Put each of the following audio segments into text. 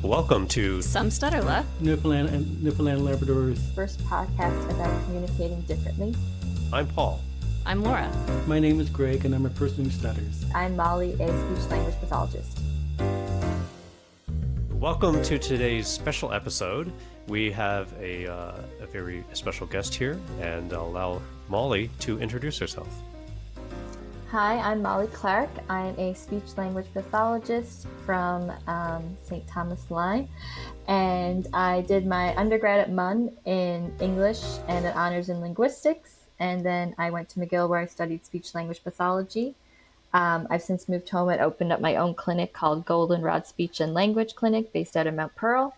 Welcome to Some Stutter Luh, Newfoundland and Labrador's first podcast about communicating differently. I'm Paul. I'm Laura. My name is Greg, and I'm a person who stutters. I'm Molly, a speech-language pathologist. Welcome to today's special episode. We have a very special guest here, and I'll allow Molly to introduce herself. Hi, I'm Molly Clarke. I'm a speech-language pathologist from St. Thomas Line, and I did my undergrad at MUN in English and an honors in linguistics, and then I went to McGill where I studied speech-language pathology. I've since moved home and opened up my own clinic called Goldenrod Speech and Language Clinic based out of Mount Pearl,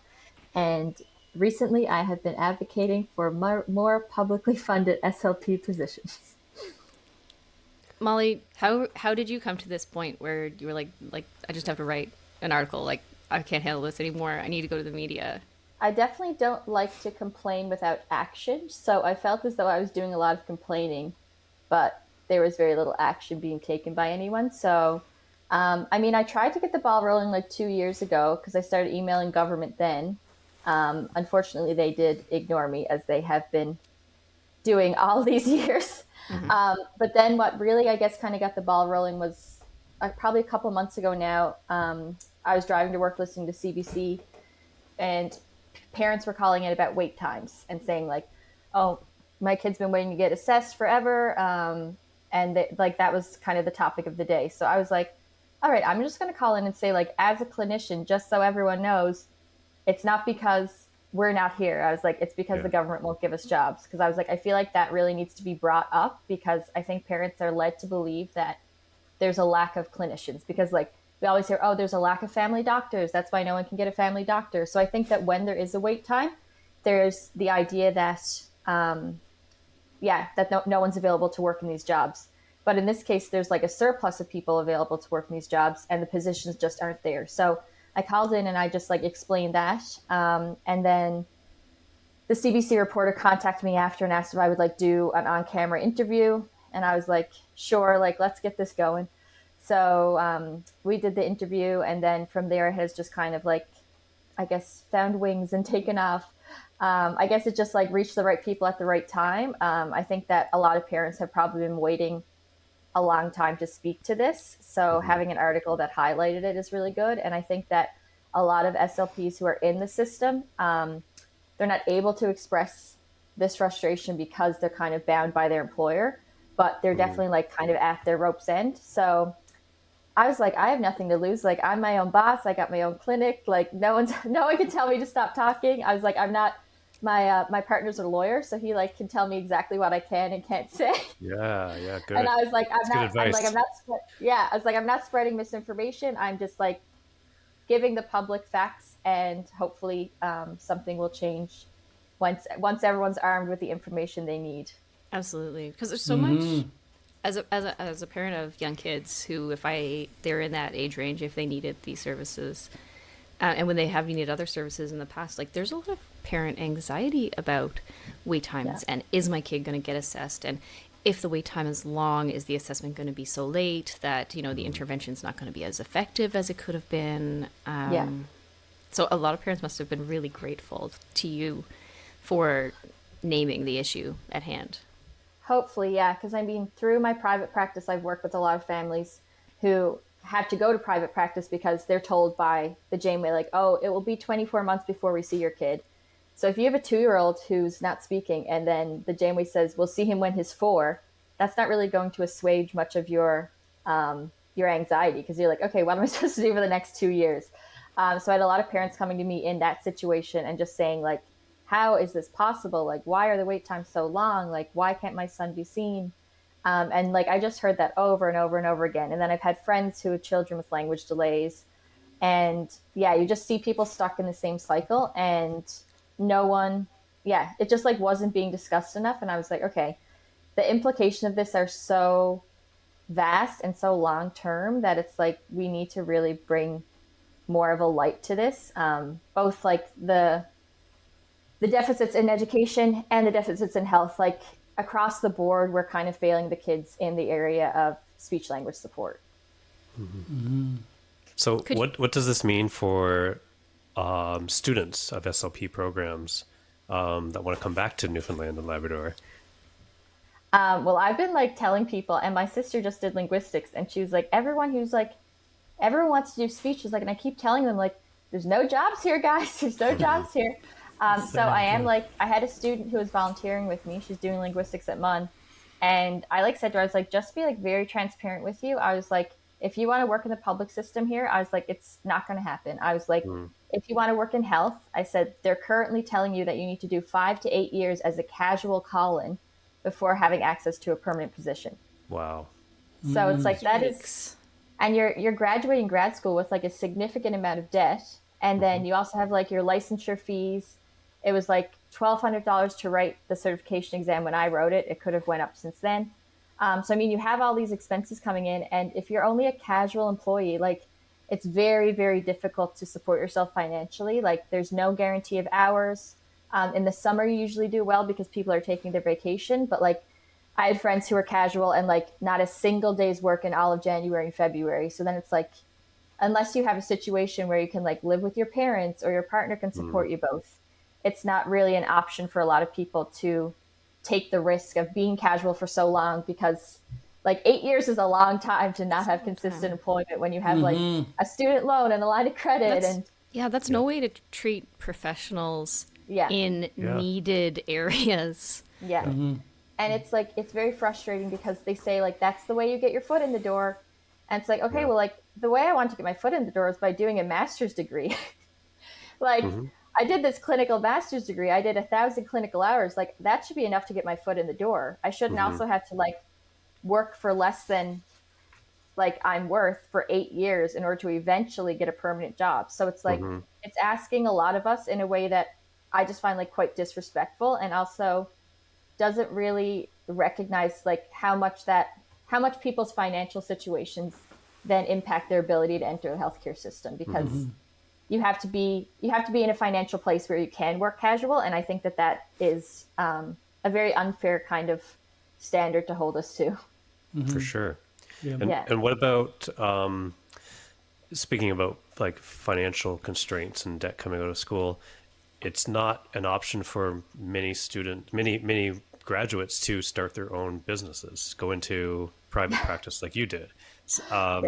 and recently I have been advocating for more publicly funded SLP positions. Molly, how did you come to this point where you were like I just have to write an article, like I can't handle this anymore, I need to go to the media? I definitely don't like to complain without action, so I felt as though I was doing a lot of complaining, but there was very little action being taken by anyone. So, I tried to get the ball rolling like 2 years ago because I started emailing government then. Unfortunately, they did ignore me, as they have been doing all these years. Mm-hmm. But then what really, I guess, kind of got the ball rolling was probably a couple months ago now. I was driving to work listening to CBC, and parents were calling in about wait times and saying like, oh, my kid's been waiting to get assessed forever. And that was kind of the topic of the day. So I was like, all right, I'm just going to call in and say, like, as a clinician, just so everyone knows, it's not because we're not here. I was like, it's because the government won't give us jobs. Because I was like, I feel like that really needs to be brought up, because I think parents are led to believe that there's a lack of clinicians, because like we always hear, oh, there's a lack of family doctors. That's why no one can get a family doctor. So I think that when there is a wait time, there's the idea that, that no one's available to work in these jobs. But in this case, there's like a surplus of people available to work in these jobs, and the positions just aren't there. So I called in and I just like explained that. And then the CBC reporter contacted me after and asked if I would like do an on-camera interview. And I was like, sure, like, let's get this going. So we did the interview, and then from there it has just kind of like, I guess, found wings and taken off. I guess it just like reached the right people at the right time. I think that a lot of parents have probably been waiting a long time to speak to this. So having an article that highlighted it is really good. And I think that a lot of SLPs who are in the system, they're not able to express this frustration because they're kind of bound by their employer, but they're definitely like kind of at their rope's end. So I was like, I have nothing to lose. Like, I'm my own boss. I got my own clinic. Like, no one can tell me to stop talking. I was like, I'm not, my partner's a lawyer, so he like can tell me exactly what I can and can't say. Yeah, good. And I was like, I'm not spreading misinformation. I'm just like giving the public facts, and hopefully something will change once everyone's armed with the information they need. Absolutely, because there's so much. As a parent of young kids who, if they're in that age range, if they needed these services, and when they have needed other services in the past, like there's a lot of parent anxiety about wait times, and is my kid going to get assessed, and if the wait time is long, is the assessment going to be so late that the intervention's not going to be as effective as it could have been. So a lot of parents must have been really grateful to you for naming the issue at hand. Hopefully, yeah, because through my private practice, I've worked with a lot of families who have to go to private practice because they're told by the Janeway, like, oh, it will be 24 months before we see your kid. So if you have a 2-year-old who's not speaking, and then the Janeway says, we'll see him when he's 4, that's not really going to assuage much of your anxiety, because you're like, okay, what am I supposed to do for the next 2 years? So I had a lot of parents coming to me in that situation and just saying, like, how is this possible? Like, why are the wait times so long? Like, why can't my son be seen? And like, I just heard that over and over and over again. And then I've had friends who have children with language delays, and you just see people stuck in the same cycle, and no one, it just like wasn't being discussed enough. And I was like, okay, the implication of this are so vast and so long-term that it's like, we need to really bring more of a light to this. Both like the deficits in education and the deficits in health, like across the board, we're kind of failing the kids in the area of speech language support. So what does this mean for students of SLP programs that want to come back to Newfoundland and Labrador? Well, I've been like telling people, and my sister just did linguistics, and she was like, everyone wants to do speech. She's like, and I keep telling them like, there's no jobs here, guys. There's no jobs here. So I am like, I had a student who was volunteering with me. She's doing linguistics at MUN. And I like said to her, I was like, just be like very transparent with you. I was like, if you want to work in the public system here, I was like, it's not going to happen. I was like, if you want to work in health, I said, they're currently telling you that you need to do 5 to 8 years as a casual call-in before having access to a permanent position. Wow. So it's like, that Yikes. is, and you're graduating grad school with like a significant amount of debt. And then you also have like your licensure fees. It was like $1,200 to write the certification exam when I wrote it. It could have went up since then. So, I mean, you have all these expenses coming in. And if you're only a casual employee, like it's very, very difficult to support yourself financially. Like there's no guarantee of hours. In the summer, you usually do well because people are taking their vacation. But like I had friends who were casual and like not a single day's work in all of January and February. So then it's like, unless you have a situation where you can like live with your parents or your partner can support you both, it's not really an option for a lot of people to take the risk of being casual for so long, because like 8 years is a long time to not have consistent employment when you have like a student loan and a line of credit. That's no way to treat professionals in needed areas. Yeah. And it's like, it's very frustrating because they say like, that's the way you get your foot in the door. And it's like, okay, well, like the way I want to get my foot in the door is by doing a master's degree. Like I did this clinical master's degree. I did 1,000 clinical hours. Like that should be enough to get my foot in the door. I shouldn't also have to like work for less than like I'm worth for 8 years in order to eventually get a permanent job. So it's like, it's asking a lot of us in a way that I just find like quite disrespectful, and also doesn't really recognize like how much people's financial situations then impact their ability to enter the healthcare system, because you have to be in a financial place where you can work casual. And I think that is a very unfair kind of standard to hold us to. For sure. Yeah. And what about, speaking about like financial constraints and debt coming out of school, it's not an option for many graduates to start their own businesses, go into private practice like you did. What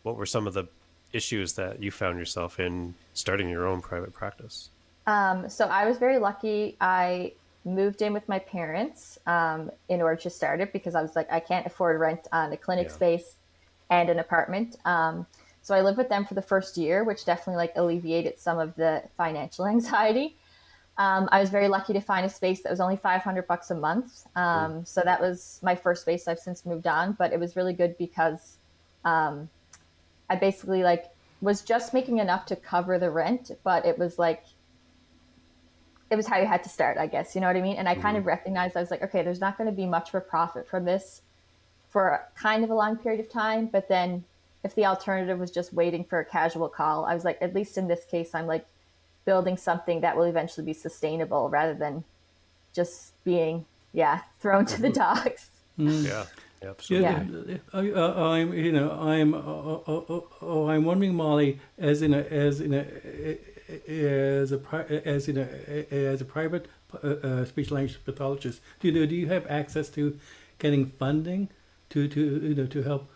were some of the issues that you found yourself in starting your own private practice? So I was very lucky. I moved in with my parents in order to start it, because I was like, I can't afford rent on a clinic space and an apartment. So I lived with them for the first year, which definitely like alleviated some of the financial anxiety. I was very lucky to find a space that was only $500 a month. So that was my first space. I've since moved on, but it was really good because I basically like was just making enough to cover the rent, but it was like, it was how you had to start, I guess. You know what I mean? And I kind of recognized, I was like, okay, there's not going to be much of a profit from this for kind of a long period of time. But then if the alternative was just waiting for a casual call, I was like, at least in this case, I'm like building something that will eventually be sustainable rather than just being, thrown to the dogs. Yeah, absolutely. I'm wondering, Molly, as a private speech language pathologist, do you have access to getting funding to help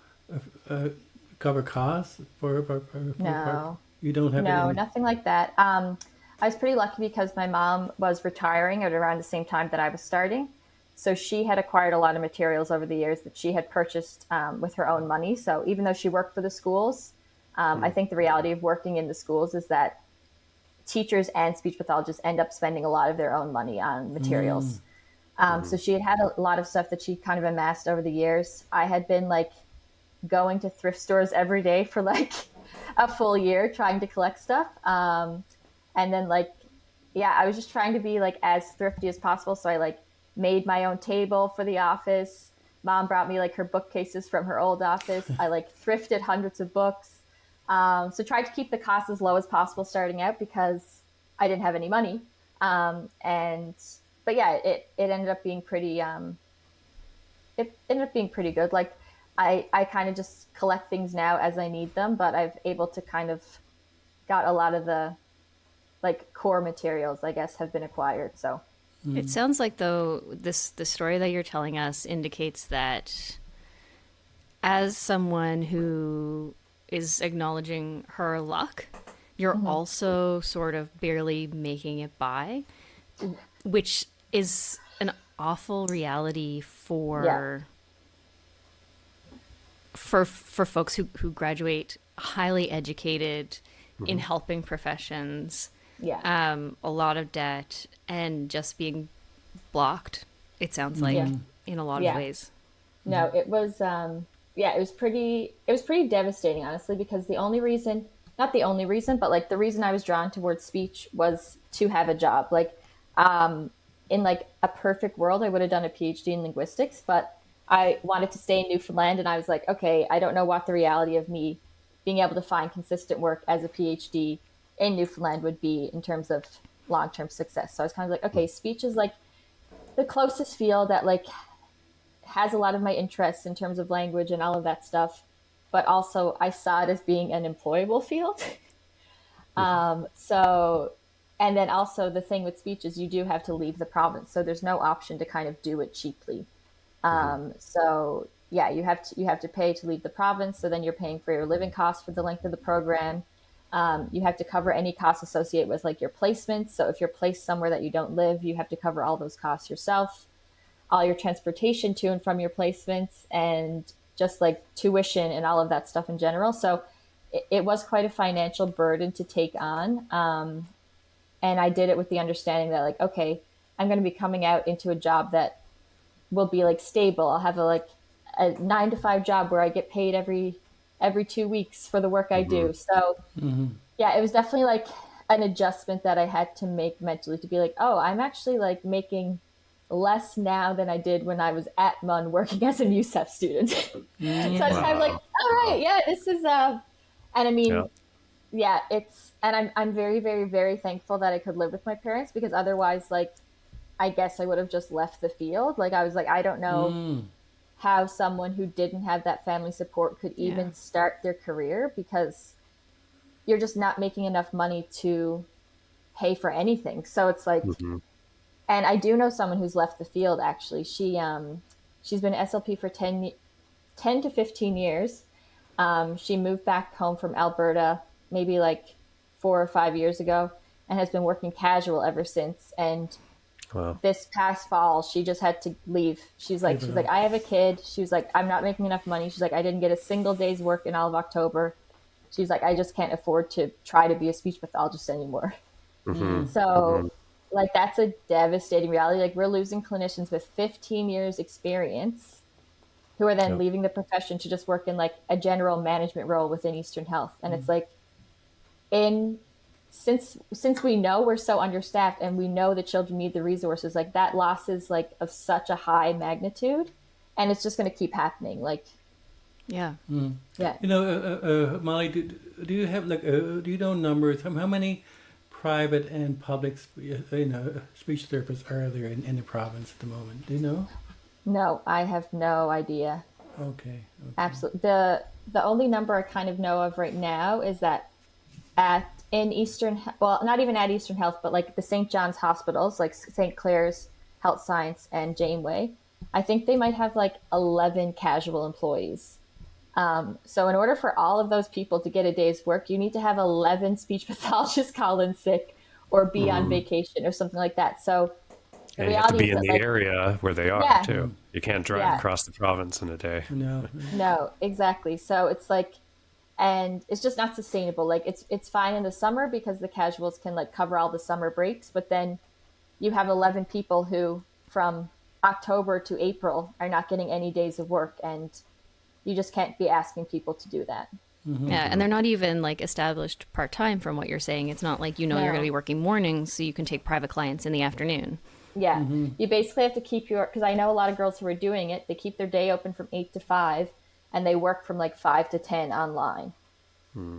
cover costs for No. You don't have nothing like that. I was pretty lucky because my mom was retiring at around the same time that I was starting. So she had acquired a lot of materials over the years that she had purchased with her own money. So even though she worked for the schools, I think the reality of working in the schools is that teachers and speech pathologists end up spending a lot of their own money on materials. So she had a lot of stuff that she kind of amassed over the years. I had been like going to thrift stores every day for like a full year trying to collect stuff. And then like, I was just trying to be like as thrifty as possible. So I like made my own table for the office. Mom brought me like her bookcases from her old office. I like thrifted hundreds of books. So tried to keep the costs as low as possible starting out because I didn't have any money. But it ended up being pretty, good. Like I kind of just collect things now as I need them, but I've able to kind of got a lot of the like core materials, I guess, have been acquired. So It sounds like, though, the story that you're telling us indicates that as someone who is acknowledging her luck, you're also sort of barely making it by, which is an awful reality for folks who graduate highly educated in helping professions. yeah. A lot of debt and just being blocked, it sounds like, Yeah. in a lot of Yeah. ways. No, it was yeah, it was pretty devastating, honestly, because the only reason, not the only reason, but like the reason I was drawn towards speech was to have a job. Like in like a perfect world, I would have done a PhD in linguistics, but I wanted to stay in Newfoundland, and I was like, okay, I don't know what the reality of me being able to find consistent work as a PhD in Newfoundland would be in terms of long-term success. So I was kind of like, okay, speech is like the closest field that like has a lot of my interests in terms of language and all of that stuff, but also I saw it as being an employable field. So, and then also the thing with speech is you do have to leave the province, so there's no option to kind of do it cheaply. So yeah, you have to pay to leave the province. So then you're paying for your living costs for the length of the program. You have to cover any costs associated with like your placements. So if you're placed somewhere that you don't live, you have to cover all those costs yourself, all your transportation to and from your placements, and just like tuition and all of that stuff in general. So it was quite a financial burden to take on. And I did it with the understanding that like, okay, I'm going to be coming out into a job that will be like stable. I'll have a 9 to 5 job where I get paid every 2 weeks for the work I do. So yeah, it was definitely like an adjustment that I had to make mentally to be like, oh, I'm actually like making less now than I did when I was at MUN working as a USEP student. So I was kind of like, all right, yeah, this is and I mean, yeah, it's, and I'm very, very, very thankful that I could live with my parents, because otherwise, like, I guess I would have just left the field. Like, I was like, I don't know how someone who didn't have that family support could even start their career, because you're just not making enough money to pay for anything. So it's like, and I do know someone who's left the field, actually. She's been an SLP for 10 to 15 years. She moved back home from Alberta maybe like 4 or 5 years ago, and has been working casual ever since. And this past fall, she just had to leave. She's like, I have a kid. She was like, I'm not making enough money. She's like, I didn't get a single day's work in all of October. She's like, I just can't afford to try to be a speech pathologist anymore. So like, that's a devastating reality. Like, we're losing clinicians with 15 years experience who are then leaving the profession to just work in like a general management role within Eastern Health. And it's like, since we know we're so understaffed and we know the children need the resources, like, that loss is like of such a high magnitude, and it's just going to keep happening. Like, yeah. yeah. You know, Molly, do you have like do you know numbers? How many private and public speech therapists are there in the province at the moment? Do you know? No, I have no idea. Okay. Absolutely. The only number I kind of know of right now is that in Eastern, well, not even at Eastern Health, but like the St. John's hospitals, like St. Clair's Health Science and Janeway, I think they might have like 11 casual employees. So in order for all of those people to get a day's work, you need to have 11 speech pathologists call in sick or be on vacation or something like that. So the and you have to reality be is in that, the like, area where they are too. You can't drive across the province in a day. No, exactly. So it's like, and it's just not sustainable. Like, it's fine in the summer because the casuals can like cover all the summer breaks, but then you have 11 people who from October to April are not getting any days of work, and you just can't be asking people to do that. Yeah, and they're not even like established part-time from what you're saying. It's not like, you're going to be working mornings so you can take private clients in the afternoon. Yeah, you basically have to keep because I know a lot of girls who are doing it, they keep their day open from 8 to 5, and they work from like 5 to 10 online.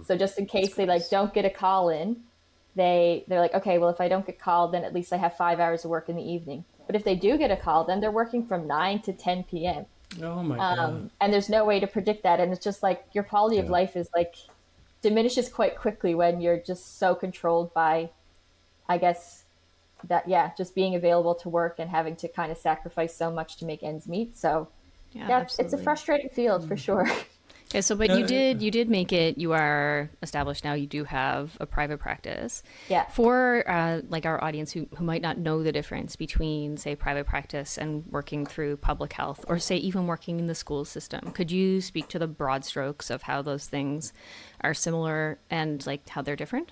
So just in case they like don't get a call in, they're like, okay, well, if I don't get called, then at least I have 5 hours of work in the evening. But if they do get a call, then they're working from 9 to 10 p.m. Oh my God. And there's no way to predict that. And it's just like your quality of life is like diminishes quite quickly when you're just so controlled by, I guess, that, yeah, just being available to work and having to kind of sacrifice so much to make ends meet. So Yeah, yeah, it's a absolutely. frustrating field for sure. Okay, so but No, you did make it. You are established now. You do have a private practice. Yeah. For like our audience who might not know the difference between, say, private practice and working through public health, or say even working in the school system, could you speak to the broad strokes of how those things are similar and like how they're different?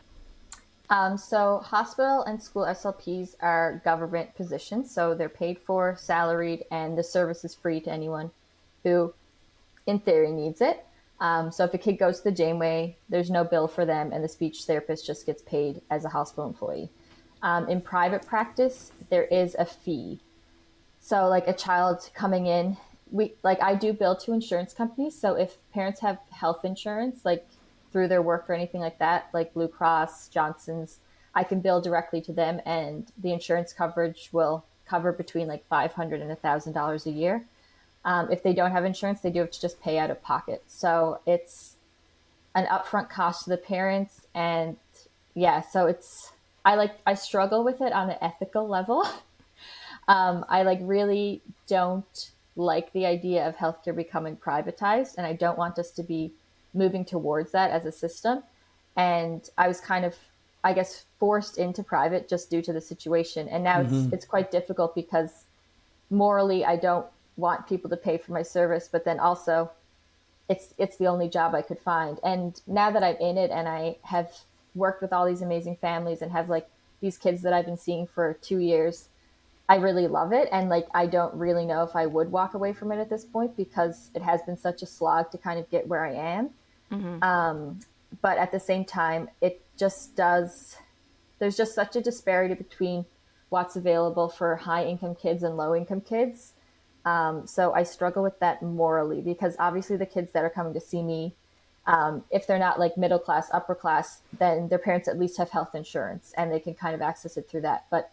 So hospital and school SLPs are government positions, so they're paid for, salaried, and the service is free to anyone who, in theory, needs it. So if a kid goes to the Janeway, there's no bill for them, and the speech therapist just gets paid as a hospital employee. In private practice, there is a fee. So like a child coming in, I do bill to insurance companies. So if parents have health insurance, like through their work or anything like that, like Blue Cross, Johnson's, I can bill directly to them, and the insurance coverage will cover between like $500 and $1,000 a year. If they don't have insurance, they do have to just pay out of pocket. So it's an upfront cost to the parents, and yeah, so I struggle with it on the ethical level. I like really don't like the idea of healthcare becoming privatized, and I don't want us to be moving towards that as a system. And I was kind of, I guess, forced into private just due to the situation. And now it's quite difficult because morally I don't want people to pay for my service, but then also it's the only job I could find. And now that I'm in it and I have worked with all these amazing families and have like these kids that I've been seeing for 2 years, I really love it. And like, I don't really know if I would walk away from it at this point because it has been such a slog to kind of get where I am. But at the same time, there's just such a disparity between what's available for high income kids and low income kids. So I struggle with that morally because obviously the kids that are coming to see me, if they're not like middle class, upper class, then their parents at least have health insurance and they can kind of access it through that. But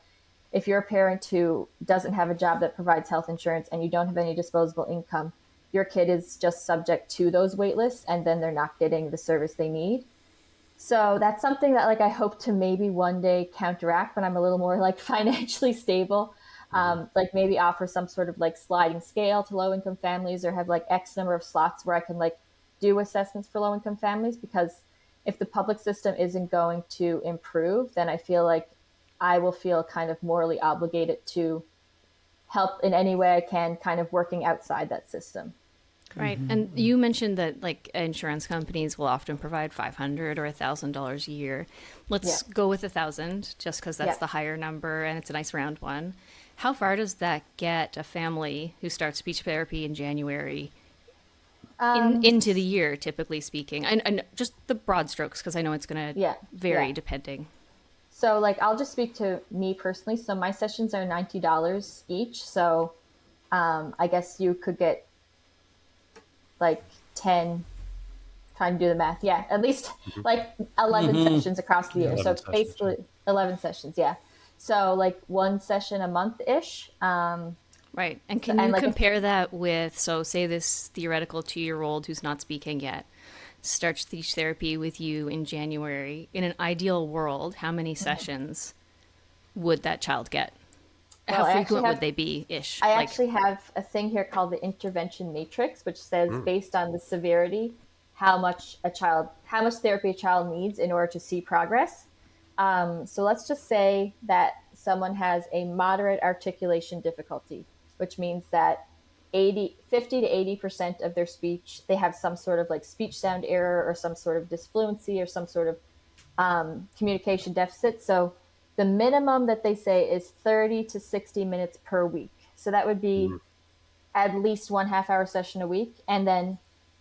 if you're a parent who doesn't have a job that provides health insurance and you don't have any disposable income, your kid is just subject to those wait lists and then they're not getting the service they need. So that's something that like I hope to maybe one day counteract when I'm a little more like financially stable. Like maybe offer some sort of like sliding scale to low income families or have like X number of slots where I can like do assessments for low income families, because if the public system isn't going to improve, then I feel like I will feel kind of morally obligated to help in any way I can, kind of working outside that system. Right. And you mentioned that like insurance companies will often provide $500 or $1,000 a year. Let's go with 1,000 just because that's the higher number and it's a nice round one. How far does that get a family who starts speech therapy in January into the year, typically speaking? And just the broad strokes, because I know it's going to vary depending. So like, I'll just speak to me personally. So my sessions are $90 each. So I guess you could get like 10, trying to do the math. Yeah, at least like 11 sessions across the year. So basically 11 sessions. Yeah. So like one session a month-ish. Right. And can you compare that with, so say this theoretical 2-year-old who's not speaking yet starts speech therapy with you in January. In an ideal world, how many sessions would that child get? How frequent would they be ish? I actually have a thing here called the intervention matrix, which says based on the severity, how much therapy a child needs in order to see progress. So let's just say that someone has a moderate articulation difficulty, which means that 50 to 80% of their speech, they have some sort of like speech sound error or some sort of disfluency or some sort of communication deficit. So the minimum that they say is 30 to 60 minutes per week. So that would be at least 1/2 hour session a week. And then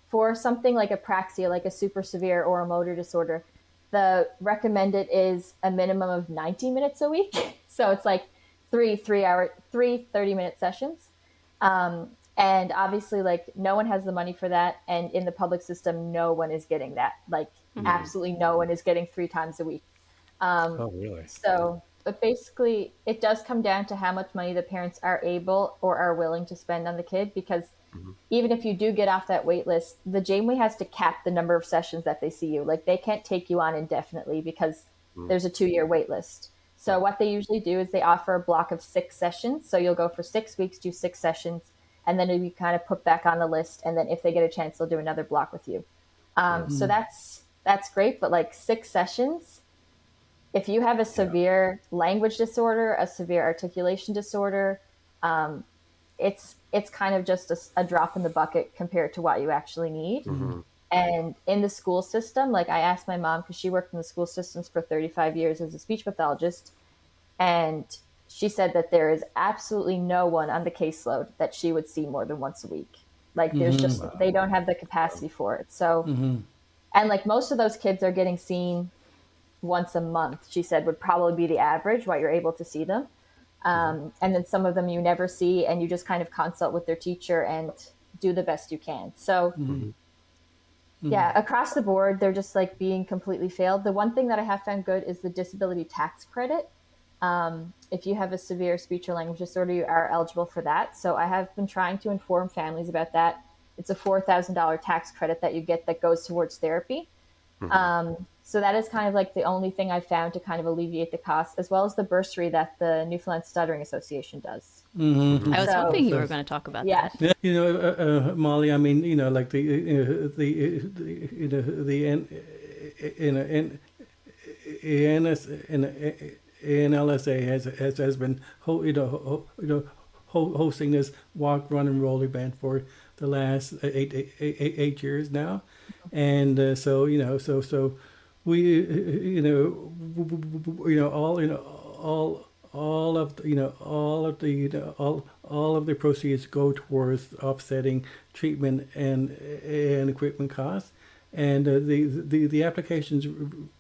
for something like apraxia, like a super severe or a motor disorder, the recommended is a minimum of 90 minutes a week. So it's like three 30-minute sessions. And obviously, like, no one has the money for that. And in the public system, no one is getting that. Like, absolutely no one is getting 3 times a week. Oh, really? So, but basically, it does come down to how much money the parents are able or are willing to spend on the kid. Because even if you do get off that wait list, the Janeway has to cap the number of sessions that they see you. Like they can't take you on indefinitely because there's a 2-year wait list. So what they usually do is they offer a block of 6 sessions. So you'll go for 6 weeks, do 6 sessions, and then you kind of put back on the list. And then if they get a chance, they'll do another block with you. So that's great. But like 6 sessions, if you have a severe language disorder, a severe articulation disorder, it's kind of just a drop in the bucket compared to what you actually need. And in the school system, like I asked my mom, because she worked in the school systems for 35 years as a speech pathologist, and she said that there is absolutely no one on the caseload that she would see more than once a week. Like there's just, they don't have the capacity for it. So, and like most of those kids are getting seen once a month, she said would probably be the average, what you're able to see them. And then some of them you never see, and you just kind of consult with their teacher and do the best you can. So yeah, across the board, they're just like being completely failed. The one thing that I have found good is the disability tax credit. If you have a severe speech or language disorder, you are eligible for that. So I have been trying to inform families about that. It's a $4,000 tax credit that you get that goes towards therapy. So that is kind of like the only thing I found to kind of alleviate the cost, as well as the bursary that the Newfoundland Stuttering Association does. I was So- hoping you were going to talk about Yeah. that. Yeah, Molly. I mean, like ANLSA has been hosting this walk, run, and roll event for the last eight years now, and so we all of the proceeds go towards offsetting treatment and equipment costs, and the applications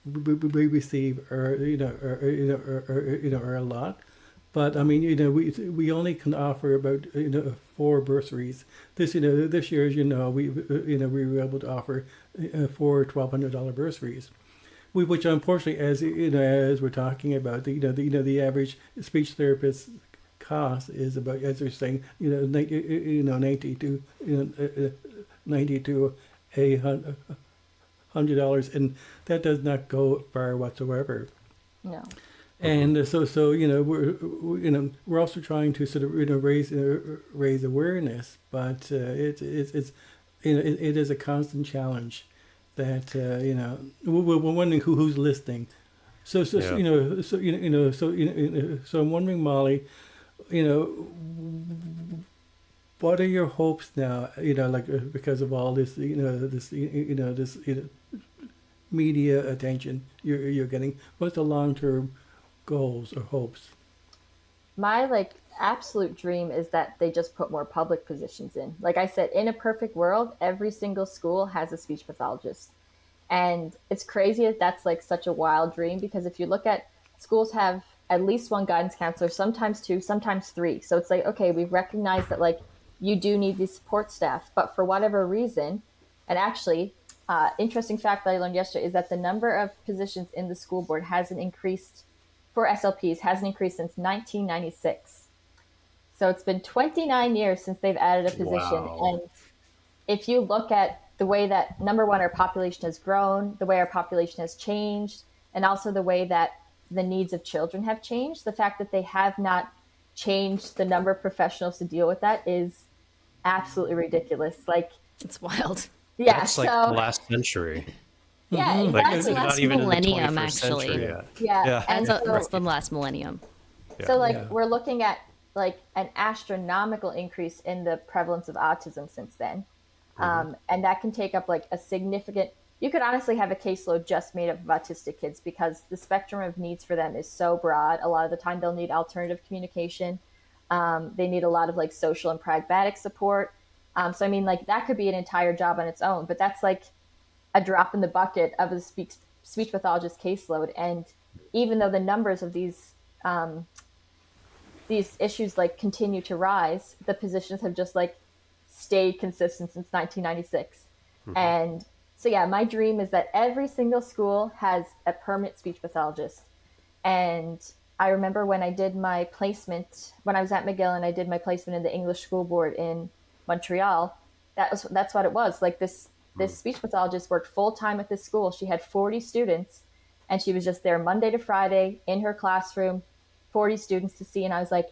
we receive are a lot. But I mean, we only can offer about 4 bursaries. This year, as we were able to offer 4 $1,200 bursaries, which unfortunately, as as we're talking about, the average speech therapist cost is about, as they're saying, $90 to $100, and that does not go far whatsoever. No. And we're also trying to sort of raise awareness, but it is a constant challenge that we're wondering who's listening. So I'm wondering, Molly, what are your hopes now? Because of all this this media attention you're getting. What's the long-term goals or hopes? My absolute dream is that they just put more public positions in. Like I said, in a perfect world, every single school has a speech pathologist. And it's crazy that that's such a wild dream, because if you look at schools have at least 1 guidance counselor, sometimes 2, sometimes 3. So it's okay, we've recognized that you do need these support staff, but for whatever reason, and actually, interesting fact that I learned yesterday is that the number of positions in the school board hasn't increased for SLPs since 1996. So it's been 29 years since they've added a position. Wow. And if you look at the way that, number one, our population has grown, the way our population has changed, and also the way that the needs of children have changed, the fact that they have not changed the number of professionals to deal with that is absolutely ridiculous. It's wild. Yeah, That's so like the last century. yeah, Like exactly. it's Last not even in the millennium, 21st actually. century yet. Yeah, Yeah. and That's so, the last millennium. so Yeah. we're looking at an astronomical increase in the prevalence of autism since then, and that can take up a significant. You could honestly have a caseload just made up of autistic kids, because the spectrum of needs for them is so broad. A lot of the time, they'll need alternative communication. They need a lot of social and pragmatic support. So I mean, that could be an entire job on its own, but that's a drop in the bucket of a speech pathologist caseload. And even though the numbers of these issues continue to rise, the positions have just stayed consistent since 1996. And so yeah, my dream is that every single school has a permanent speech pathologist. And I remember when I did my placement, when I was at McGill and I did my placement in the English school board in Montreal, that's what it was. Like this speech pathologist worked full time at this school. She had 40 students, and she was just there Monday to Friday in her classroom, 40 students to see. And I was like,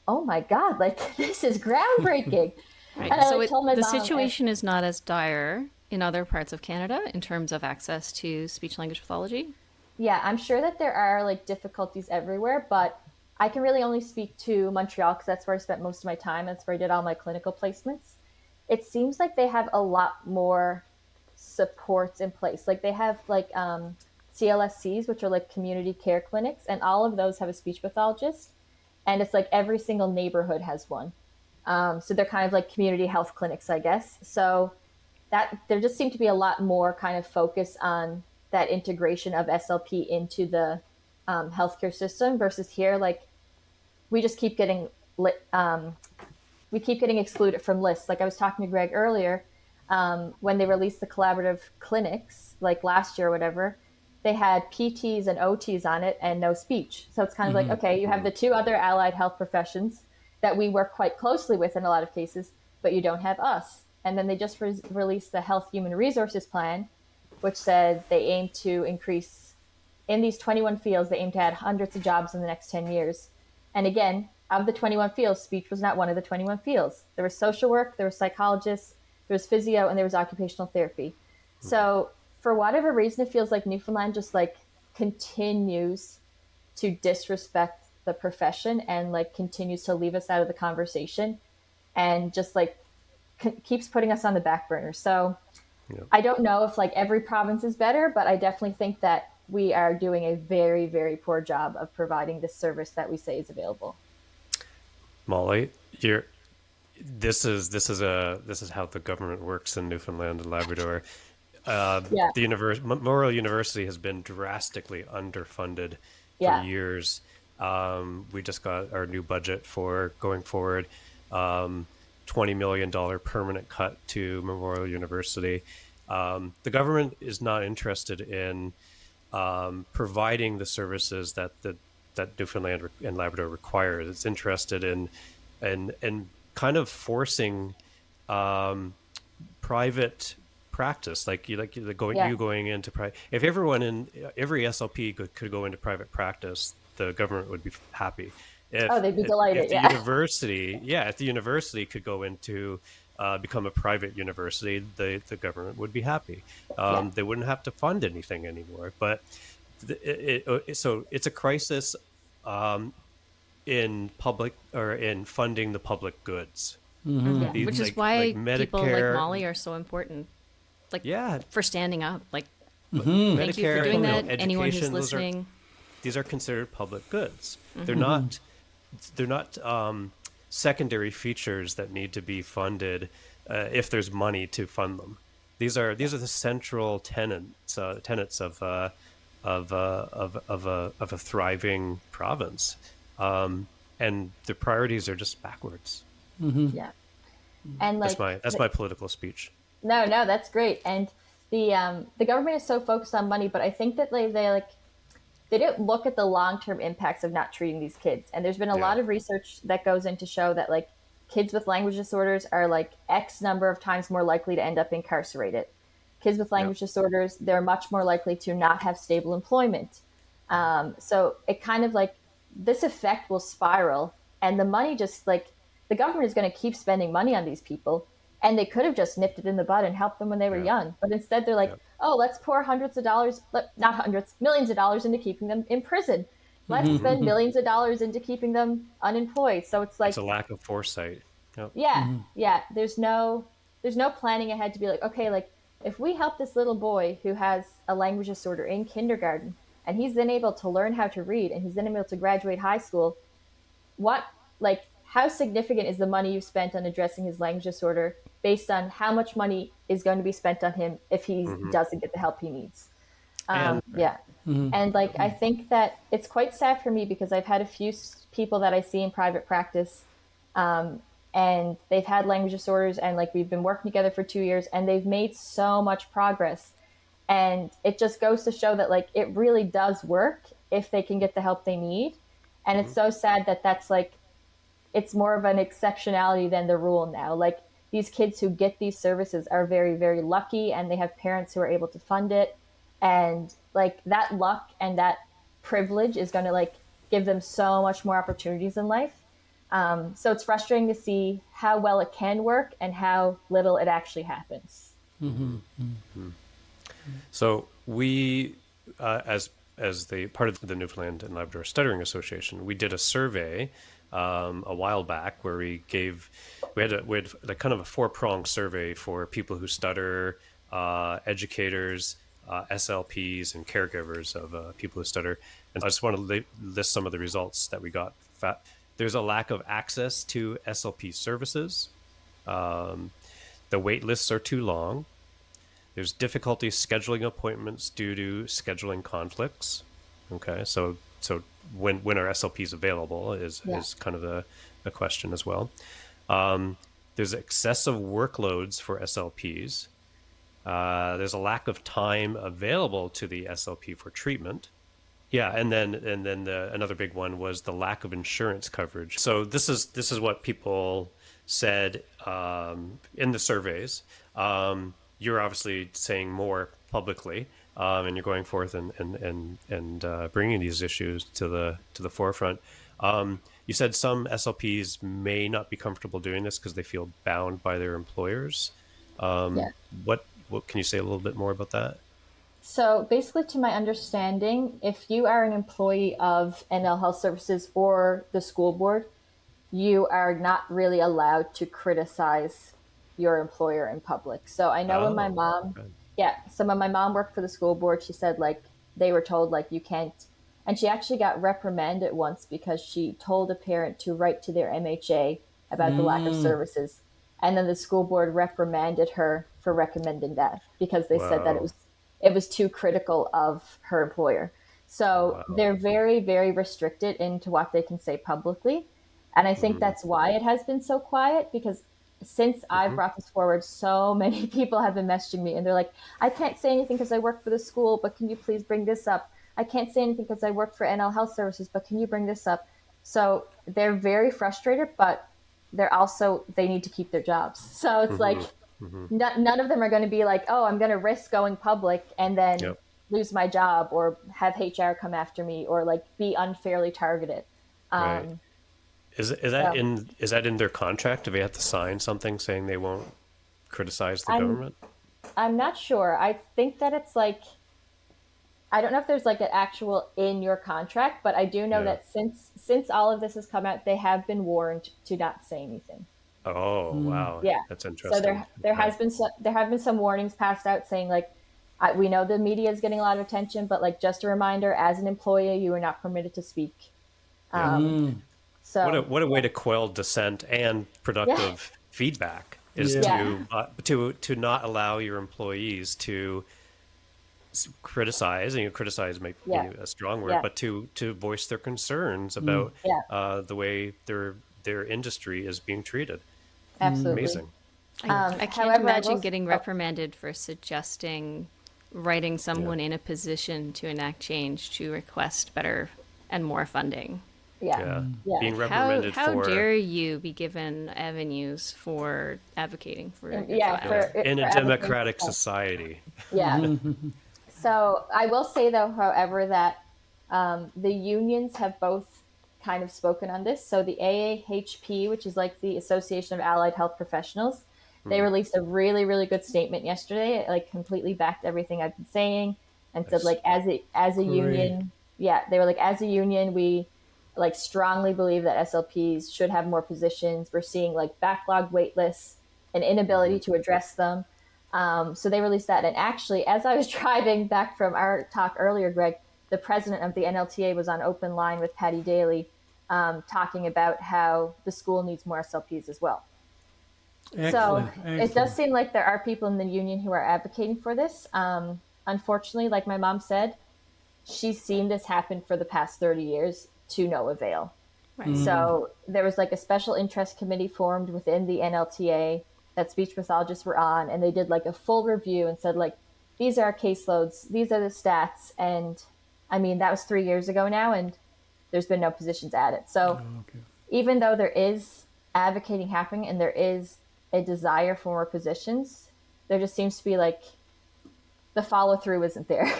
oh my God, like this is groundbreaking. Right. And I So told my the mom, situation is not as dire in other parts of Canada in terms of access to speech language pathology. yeah, I'm sure that there are like difficulties everywhere, but I can really only speak to Montreal because that's where I spent most of my time. That's where I did all my clinical placements. It seems like they have a lot more supports in place. Like they have like CLSCs, which are like community care clinics, and all of those have a speech pathologist. And it's like every single neighborhood has one. So they're kind of like community health clinics, I guess. So that there just seemed to be a lot more kind of focus on that integration of SLP into the healthcare system versus here, like we just keep getting we keep getting excluded from lists. Like I was talking to Greg earlier, when they released the collaborative clinics, like last year or whatever, they had PTs and OTs on it and no speech. So it's kind of like, okay, you have the two other allied health professions that we work quite closely with in a lot of cases, but you don't have us. And then they just released the Health Human Resources Plan, which said they aim to increase in these 21 fields, they aim to add hundreds of jobs in the next 10 years. And again, of the 21 fields, speech was not one of the 21 fields. There was social work, there was psychologists, there was physio, and there was occupational therapy. So for whatever reason, it feels like Newfoundland just like continues to disrespect the profession and like continues to leave us out of the conversation and just like keeps putting us on the back burner. So I don't know if like every province is better, but I definitely think that we are doing a very, very poor job of providing the service that we say is available. Molly, this is how the government works in Newfoundland and Labrador. The Memorial University has been drastically underfunded for years. We just got our new budget for going forward. $20 million permanent cut to Memorial University. The government is not interested in providing the services that Newfoundland and Labrador requires. It's interested in kind of forcing private practice, going into private. If everyone in every SLP could go into private practice, the government would be happy. They'd be delighted. If the university could go into become a private university, the government would be happy. They wouldn't have to fund anything anymore. But so it's a crisis in public or in funding the public goods. Which is why Medicare, people like Molly are so important. For standing up. Thank you for doing that. Anyone who's listening. These are considered public goods. They're not secondary features that need to be funded if there's money to fund them. These are the central tenets of a thriving province, and the priorities are just backwards. Yeah, and that's my political speech. No, that's great. And the government is so focused on money, but I think that they didn't look at the long-term impacts of not treating these kids. And there's been a lot of research that goes in to show that like kids with language disorders are like X number of times more likely to end up incarcerated. Kids with language disorders, they're much more likely to not have stable employment. So it kind of like this effect will spiral, and the money just like the government is going to keep spending money on these people. And they could have just nipped it in the bud and helped them when they were young. But instead they're like, oh, let's pour hundreds of dollars, not hundreds, millions of dollars into keeping them in prison. Let's spend millions of dollars into keeping them unemployed. So it's like it's a lack of foresight. There's no planning ahead to be like, okay, like if we help this little boy who has a language disorder in kindergarten and he's then able to learn how to read and he's then able to graduate high school, how significant is the money you've spent on addressing his language disorder based on how much money is going to be spent on him if he doesn't get the help he needs? And I think that it's quite sad for me because I've had a few people that I see in private practice and they've had language disorders and like we've been working together for 2 years and they've made so much progress. And it just goes to show that like it really does work if they can get the help they need. And it's so sad that that's like, it's more of an exceptionality than the rule now. Like these kids who get these services are very, very lucky, and they have parents who are able to fund it. And like that luck and that privilege is going to like give them so much more opportunities in life. So it's frustrating to see how well it can work and how little it actually happens. So we, as the part of the Newfoundland and Labrador Stuttering Association, we did a survey a while back where we had like kind of a 4-pronged survey for people who stutter, educators, SLPs, and caregivers of people who stutter. And I just want to list some of the results that we got. There's a lack of access to SLP services. The wait lists are too long. There's difficulty scheduling appointments due to scheduling conflicts. Okay, so when are SLPs available is kind of the question as well. There's excessive workloads for SLPs. There's a lack of time available to the SLP for treatment. Yeah, and then another big one was the lack of insurance coverage. So this is what people said in the surveys. You're obviously saying more publicly, and you're going forth and bringing these issues to the forefront. You said some SLPs may not be comfortable doing this because they feel bound by their employers. What can you say a little bit more about that? So basically, to my understanding, if you are an employee of NL Health Services or the school board, you are not really allowed to criticize your employer in public. So I know when my mom, so when my mom worked for the school board, she said like they were told like you can't, and she actually got reprimanded once because she told a parent to write to their MHA about the lack of services. And then the school board reprimanded her for recommending that because they said that it was too critical of her employer. So they're very, very restricted into what they can say publicly. And I think that's why it has been so quiet, because since I've brought this forward, so many people have been messaging me and they're like, I can't say anything because I work for the school, but can you please bring this up? I can't say anything because I work for NL Health Services, but can you bring this up? So they're very frustrated, but they need to keep their jobs. So it's like, none of them are going to be like, oh, I'm going to risk going public and then lose my job or have HR come after me or like be unfairly targeted. Right. Is that in their contract? Do they have to sign something saying they won't criticize the government? I'm not sure. I think that it's like, I don't know if there's like an actual in your contract, but I do know that since all of this has come out, they have been warned to not say anything. Oh, wow. Yeah. That's interesting. So there have been some warnings passed out saying like, we know the media is getting a lot of attention, but like just a reminder, as an employee, you are not permitted to speak. So what a way to quell dissent and productive feedback is to not allow your employees to criticize, and criticize might be a strong word, but to voice their concerns about the way their industry is being treated. Absolutely. Amazing. I can't imagine getting reprimanded for suggesting writing someone in a position to enact change to request better and more funding. Being reprimanded how dare you be given avenues for advocating for in a democratic society. So I will say though, however, that the unions have both kind of spoken on this. So the AAHP, which is like the Association of Allied Health Professionals, they released a really, really good statement yesterday. It like completely backed everything I've been saying and said like as a union, they were like, as a union, we like strongly believe that SLPs should have more positions. We're seeing like backlog wait lists and inability to address them. So they released that. And actually, as I was driving back from our talk earlier, Greg, the president of the NLTA was on open line with Patty Daly, talking about how the school needs more SLPs as well. Excellent. It does seem like there are people in the union who are advocating for this. Unfortunately, like my mom said, she's seen this happen for the past 30 years to no avail. Right. So there was like a special interest committee formed within the NLTA that speech pathologists were on, and they did like a full review and said like, these are our caseloads, these are the stats. And I mean, that was 3 years ago now, and there's been no positions added. So even though there is advocating happening and there is a desire for more positions, there just seems to be like the follow through isn't there.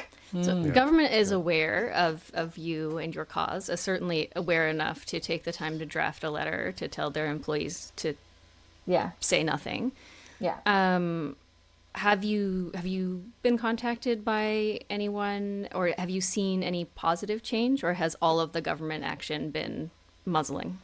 So the government is aware of you and your cause, certainly aware enough to take the time to draft a letter to tell their employees to Yeah. say nothing. Yeah. Have you been contacted by anyone, or have you seen any positive change, or has all of the government action been muzzling?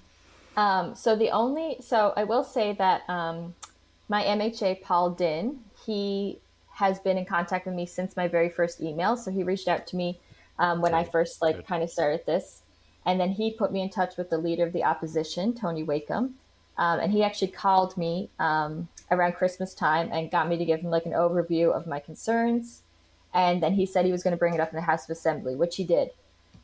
So I will say that my MHA, Paul Din, he has been in contact with me since my very first email. So he reached out to me when I first kind of started this. And then he put me in touch with the leader of the opposition, Tony Wakeham. And he actually called me around Christmas time and got me to give him like an overview of my concerns. And then he said he was going to bring it up in the House of Assembly, which he did.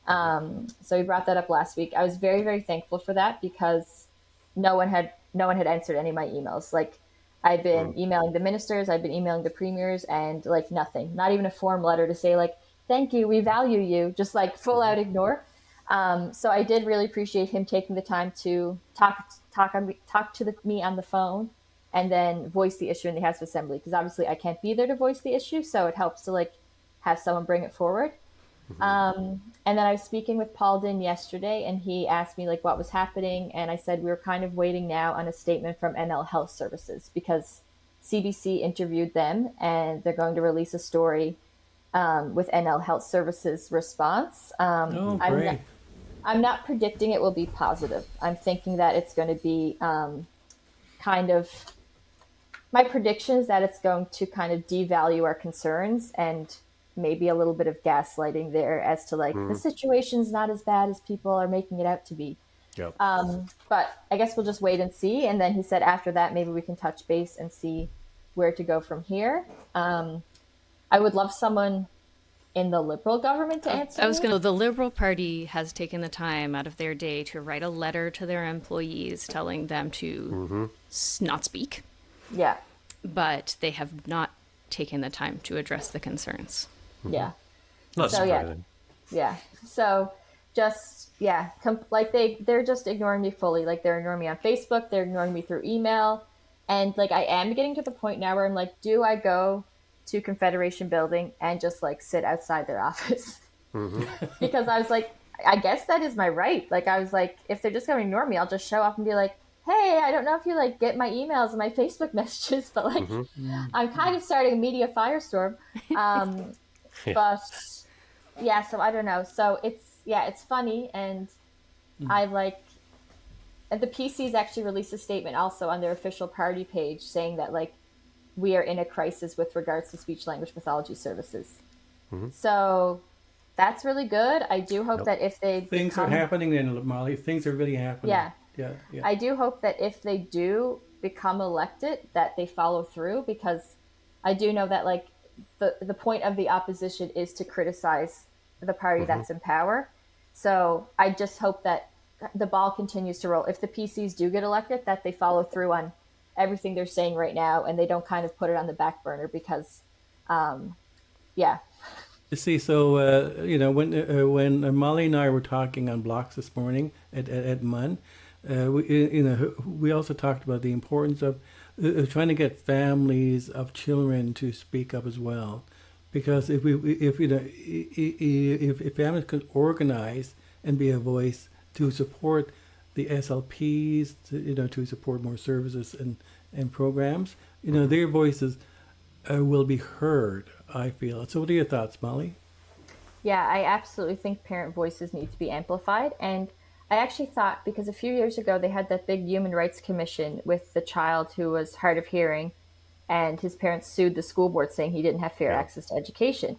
So he brought that up last week. I was very, very thankful for that because no one had answered any of my emails. Like I'd been emailing the ministers, I'd been emailing the premiers, and like nothing, not even a form letter to say like, thank you, we value you, just like full out ignore. So I did really appreciate him taking the time to talk to me on the phone and then voice the issue in the House of Assembly, because obviously I can't be there to voice the issue. So it helps to like have someone bring it forward. And then I was speaking with Paul Din yesterday, and he asked me like what was happening, and I said we were kind of waiting now on a statement from NL Health Services because CBC interviewed them, and they're going to release a story with NL Health Services response. Great. I'm not predicting it will be positive. I'm thinking that it's going to be kind of my prediction is that it's going to kind of devalue our concerns and maybe a little bit of gaslighting there as to like the situation's not as bad as people are making it out to be. Yep. But I guess we'll just wait and see. And then he said after that, maybe we can touch base and see where to go from here. I would love someone in the Liberal government to answer. The Liberal Party has taken the time out of their day to write a letter to their employees telling them to not speak. Yeah. But they have not taken the time to address the concerns. Yeah. Not surprising. Yeah. So just, they're just ignoring me fully. Like they're ignoring me on Facebook. They're ignoring me through email. And like, I am getting to the point now where I'm like, do I go to Confederation Building and just like sit outside their office? Because I was like, I guess that is my right. Like, I was like, if they're just going to ignore me, I'll just show up and be like, hey, I don't know if you like get my emails and my Facebook messages, but like, I'm kind of starting a media firestorm. But yeah, so I don't know. So it's funny. And I like, and the PCs actually released a statement also on their official party page saying that like, we are in a crisis with regards to speech language pathology services. So that's really good. I do hope that if they things are happening then, Molly, things are really happening. Yeah. I do hope that if they do become elected, that they follow through, because I do know that like the point of the opposition is to criticize the party that's in power. So I just hope that the ball continues to roll. If the PCs do get elected, that they follow through on everything they're saying right now, and they don't kind of put it on the back burner because, You see, so when Molly and I were talking on blocks this morning at MUN, we also talked about the importance of trying to get families of children to speak up as well, because if families could organize and be a voice to support the SLPs, to support more services and programs, their voices will be heard, I feel. So what are your thoughts, Molly? Yeah, I absolutely think parent voices need to be amplified. And I actually thought, because a few years ago they had that big human rights commission with the child who was hard of hearing, and his parents sued the school board saying he didn't have fair access to education.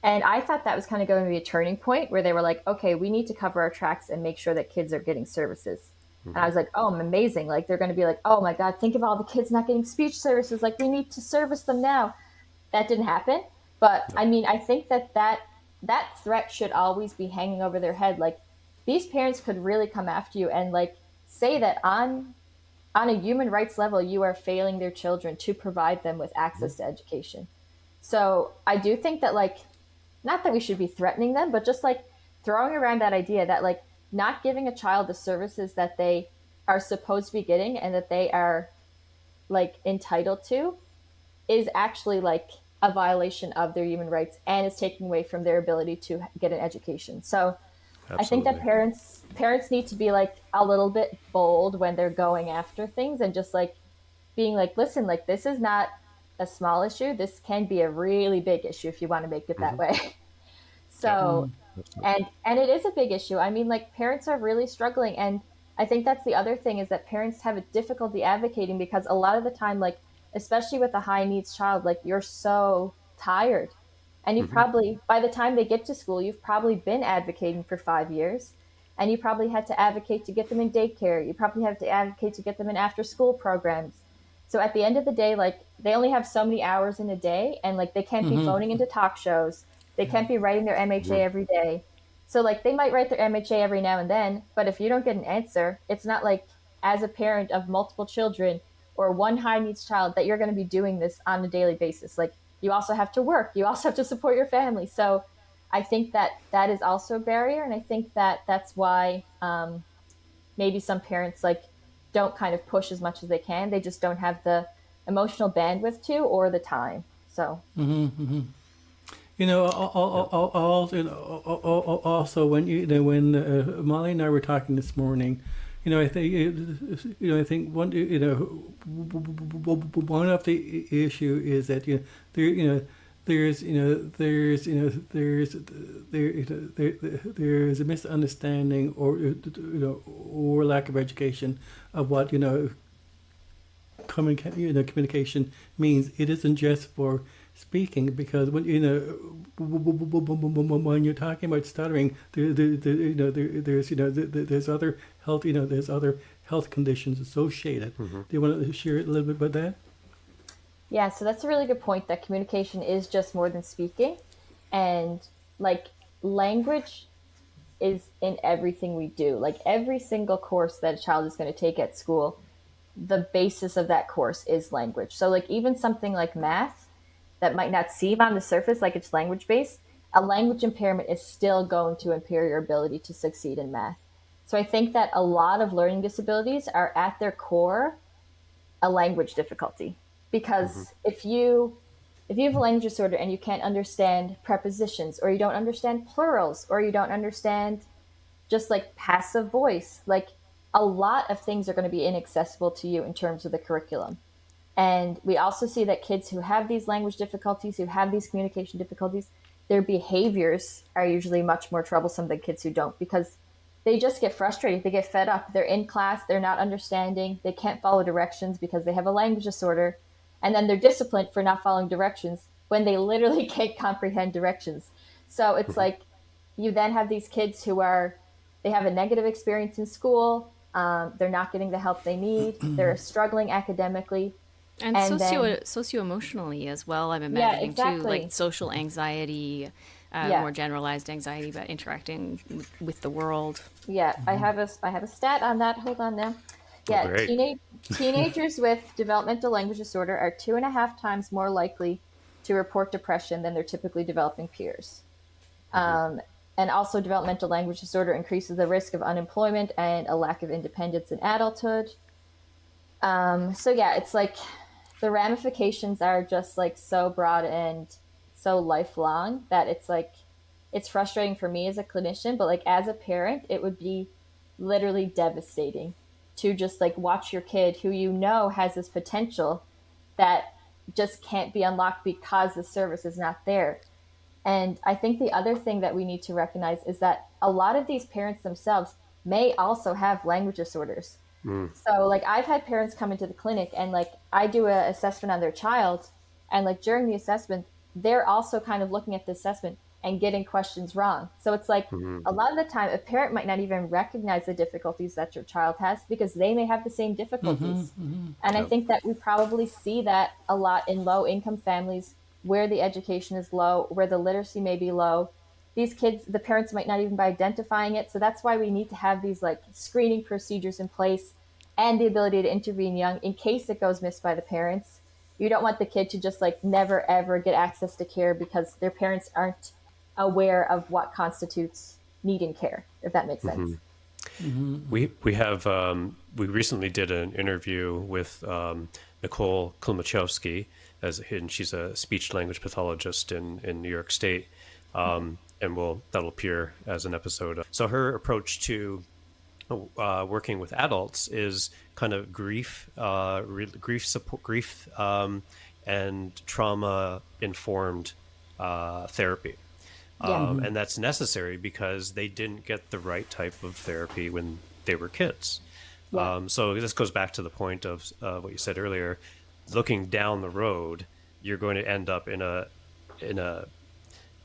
And I thought that was kind of going to be a turning point where they were like, okay, we need to cover our tracks and make sure that kids are getting services. And I was like, oh, amazing. Like, they're going to be like, oh my God, think of all the kids not getting speech services. Like, we need to service them now. That didn't happen. But I mean, I think that threat should always be hanging over their head. Like, these parents could really come after you and like say that on a human rights level, you are failing their children to provide them with access to education. So I do think that, like, not that we should be threatening them, but just like throwing around that idea that like not giving a child the services that they are supposed to be getting and that they are like entitled to is actually like a violation of their human rights and is taking away from their ability to get an education. So I think that Absolutely. parents need to be like a little bit bold when they're going after things and just like being like, listen, like this is not a small issue. This can be a really big issue if you want to make it that Hmm. way. Yep. So Absolutely. and it is a big issue. I mean, like parents are really struggling, and I think that's the other thing is that parents have a difficulty advocating because a lot of the time, like especially with a high needs child, like you're so tired, and you've Hmm. probably by the time they get to school, you've probably been advocating for 5 years, and you probably had to advocate to get them in daycare. You probably have to advocate to get them in after school programs. So at the end of the day, like they only have so many hours in a day, and like they can't be phoning into talk shows. They can't be writing their Hmm. MHA every day. So like they might write their MHA every now and then, but if you don't get an answer, it's not like as a parent of multiple children or one high needs child that you're going to be doing this on a daily basis. Like you also have to work, you also have to support your family. So I think that that is also a barrier, and I think that that's why maybe some parents like don't kind of push as much as they can. They just don't have the emotional bandwidth to or the time. So You know, Yep. also when when Molly and I were talking this morning, I think I think one of the issue is that there there's there's a misunderstanding or or lack of education of what communication means. It isn't just for speaking, because when when you're talking about stuttering, there's other health there's other health conditions associated. Hmm. Do you want to share a little bit about that? yeah, so that's a really good point that communication is just more than speaking. And like language is in everything we do. Like every single course that a child is going to take at school, the basis of that course is language. So like even something like math that might not seem on the surface like it's language based, a language impairment is still going to impair your ability to succeed in math. So I think that a lot of learning disabilities are at their core a language difficulty, Hmm. because if you have a language disorder and you can't understand prepositions, or you don't understand plurals, or you don't understand just like passive voice, like a lot of things are going to be inaccessible to you in terms of the curriculum. And we also see that kids who have these language difficulties, who have these communication difficulties, their behaviors are usually much more troublesome than kids who don't, because they just get frustrated. They get fed up. They're in class, they're not understanding, they can't follow directions because they have a language disorder. And then they're disciplined for not following directions when they literally can't comprehend directions. So it's Hmm. like you then have these kids who are, they have a negative experience in school. They're not getting the help they need. They're struggling academically. And And then, socio emotionally as well. I'm yeah, imagining too, like exactly. social anxiety, Yeah. more generalized anxiety about interacting with the world. Yeah, I have a stat on that. Hold on now. Oh, Yeah, great. teenagers with developmental language disorder are 2.5 times more likely to report depression than their typically developing peers. Hmm. Um, and also, developmental language disorder increases the risk of unemployment and a lack of independence in adulthood. So yeah, it's like the ramifications are just like so broad and so lifelong that it's like it's frustrating for me as a clinician, but like as a parent, it would be literally devastating to just like watch your kid who has this potential that just can't be unlocked because the service is not there. And I think the other thing that we need to recognize is that a lot of these parents themselves may also have language disorders. Mm. So like I've had parents come into the clinic and like I do a assessment on their child, and like during the assessment they're also kind of looking at the assessment and getting questions wrong. So it's like Hmm. a lot of the time a parent might not even recognize the difficulties that your child has because they may have the same difficulties. And I Yep. think that we probably see that a lot in low income families where the education is low, where the literacy may be low. These kids, the parents might not even be identifying it. So that's why we need to have these like screening procedures in place and the ability to intervene young in case it goes missed by the parents. You don't want the kid to just like never ever get access to care because their parents aren't aware of what constitutes needing care, if that makes sense. Hmm. We recently did an interview with Nicole Klimachowski, and she's a speech language pathologist in New York State, and that'll appear as an episode. So her approach to working with adults is kind of grief support, and trauma informed therapy. And that's necessary because they didn't get the right type of therapy when they were kids. So this goes back to the point of what you said earlier. Looking down the road, you're going to end up in a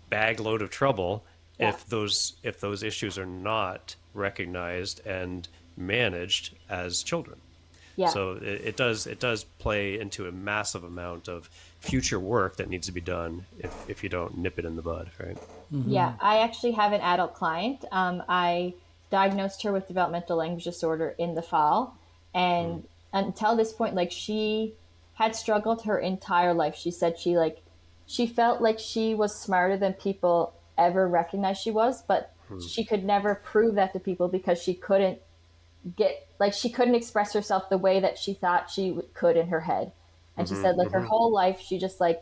bag load of trouble if those issues are not recognized and managed as children. So it does play into a massive amount of future work that needs to be done if you don't nip it in the bud, right? Yeah, I actually have an adult client. I diagnosed her with developmental language disorder in the fall, and until this point, like, she had struggled her entire life. She said she felt like she was smarter than people ever recognized she was, but she could never prove that to people because she couldn't express herself the way that she thought she could in her head. And she said, like, her whole life, she just, like,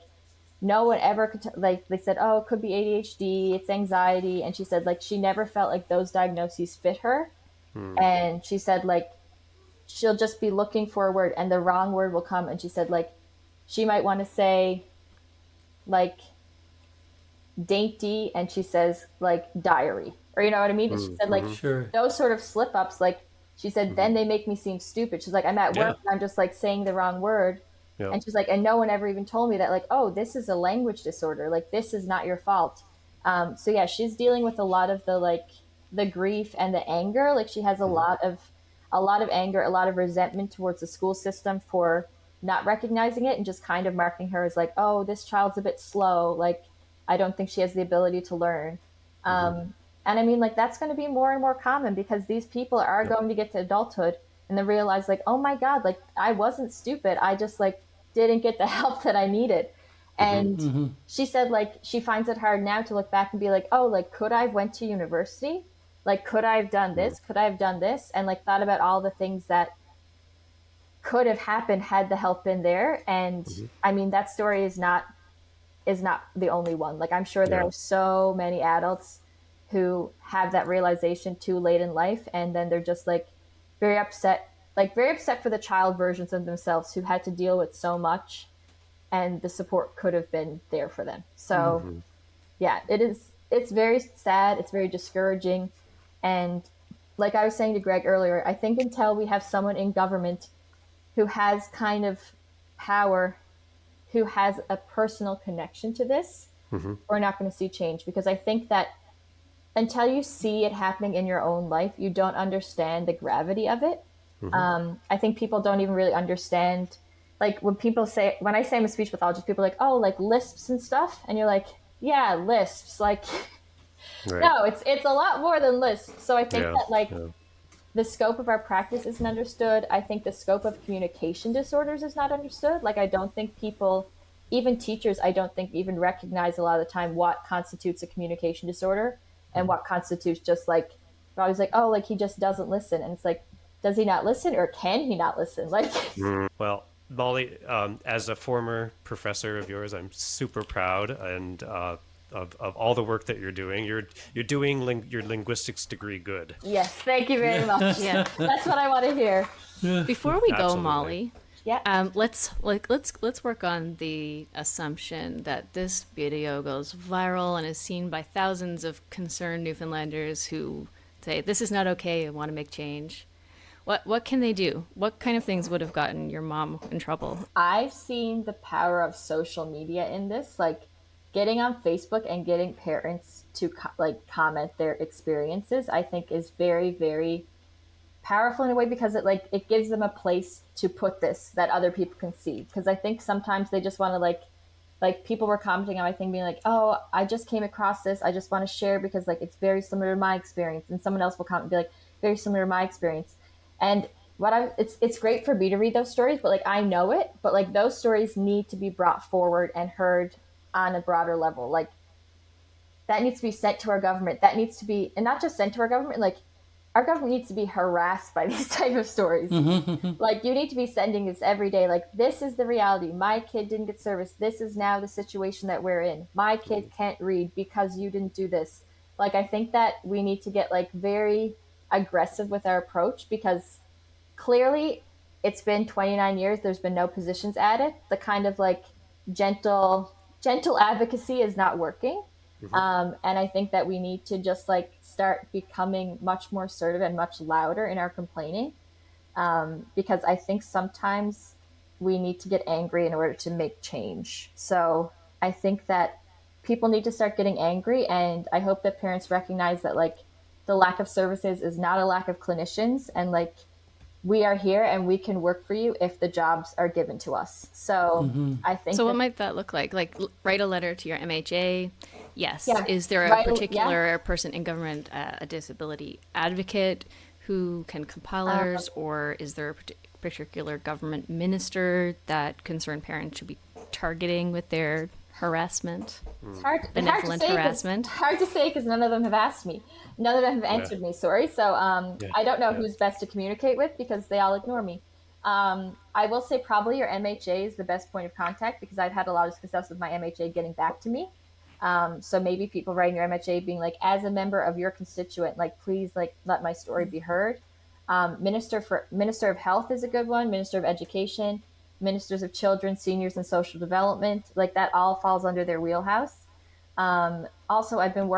no one ever could, like, they said, oh, it could be ADHD, it's anxiety. And she said, like, she never felt like those diagnoses fit her. And she said, like, she'll just be looking for a word and the wrong word will come. And she said, like, she might want to say, like, dainty, and she says, like, diary, or, you know what I mean? And she said, like, those sort of slip ups, like, she said, then they make me seem stupid. She's like, I'm at work and I'm just, like, saying the wrong word. And she's like, and no one ever even told me that, like, oh, this is a language disorder. Like, this is not your fault. So yeah, she's dealing with a lot of the, like, the grief and the anger. Like, she has a lot of anger, a lot of resentment towards the school system for not recognizing it and just kind of marking her as, like, oh, this child's a bit slow. Like, I don't think she has the ability to learn. And I mean, like, that's going to be more and more common because these people are going to get to adulthood and they realize, like, oh my God, like, I wasn't stupid. I just, like, didn't get the help that I needed. And she said, like, she finds it hard now to look back and be like, oh, like, could I have went to university? Like, could I have done this? Could I have done this? And, like, thought about all the things that could have happened had the help been there. And I mean, that story is not the only one. Like, I'm sure there are so many adults who have that realization too late in life, and then they're just, like, very upset for the child versions of themselves who had to deal with so much, and the support could have been there for them. So yeah, it's very sad, it's very discouraging. And like I was saying to Greg earlier, I think until we have someone in government who has kind of power, who has a personal connection to this, we're not going to see change. Because I think that until you see it happening in your own life, you don't understand the gravity of it. I think people don't even really understand, like, when I say I'm a speech pathologist, people are like, oh, like lisps and stuff. And you're like, yeah, lisps. Like, no, it's a lot more than lisps. So I think that, like, the scope of our practice isn't understood. I think the scope of communication disorders is not understood. Like, I don't think people, even teachers, I don't think even recognize a lot of the time what constitutes a communication disorder and what constitutes just, like, they're always like, oh, like, he just doesn't listen. And it's like, does he not listen, or can he not listen? Like, well, Molly, as a former professor of yours, I'm super proud and of all the work that you're doing. You're doing your linguistics degree good. Yes, thank you very much. Yeah, that's what I want to hear. Before we go, Absolutely. Molly, Yeah. let's work on the assumption that this video goes viral and is seen by thousands of concerned Newfoundlanders who say this is not okay and want to make change. What can they do? What kind of things would have gotten your mom in trouble? I've seen the power of social media in this, like getting on Facebook and getting parents to comment their experiences. I think is very, very powerful in a way, because it gives them a place to put this that other people can see. Because I think sometimes they just want to like people were commenting on my thing being like, oh, I just came across this, I just want to share because, like, it's very similar to my experience. And someone else will comment and be like, very similar to my experience. And it's great for me to read those stories, but, like, I know it, but, like, those stories need to be brought forward and heard on a broader level. Like, that needs to be sent to our government. That needs to be, and not just sent to our government, like, our government needs to be harassed by these type of stories. Like, you need to be sending this every day. Like, this is the reality. My kid didn't get service. This is now the situation that we're in. My kid can't read because you didn't do this. Like, I think that we need to get like very aggressive with our approach, because clearly it's been 29 years. There's been no positions added. The kind of like gentle advocacy is not working. And I think that we need to just like start becoming much more assertive and much louder in our complaining, because I think sometimes we need to get angry in order to make change. So I think that people need to start getting angry, and I hope that parents recognize that like the lack of services is not a lack of clinicians, and like we are here and we can work for you if the jobs are given to us. So I think So what might that look like? Like write a letter to your MHA. Yes. Yeah. Is there a Write particular person in government, a disability advocate who can compile letters, or is there a particular government minister that concerned parents should be targeting with their harassment? It's hard, Benevolent harassment. Hard to say because none of them have asked me. None of them have answered me. Sorry. So I don't know who's best to communicate with because they all ignore me. I will say probably your MHA is the best point of contact, because I've had a lot of success with my MHA getting back to me. So maybe people writing your MHA being like, as a member of your constituent, like, please, like, let my story be heard. Minister of Health is a good one. Minister of Education, ministers of children, seniors, and social development. Like, that all falls under their wheelhouse. Also, I've been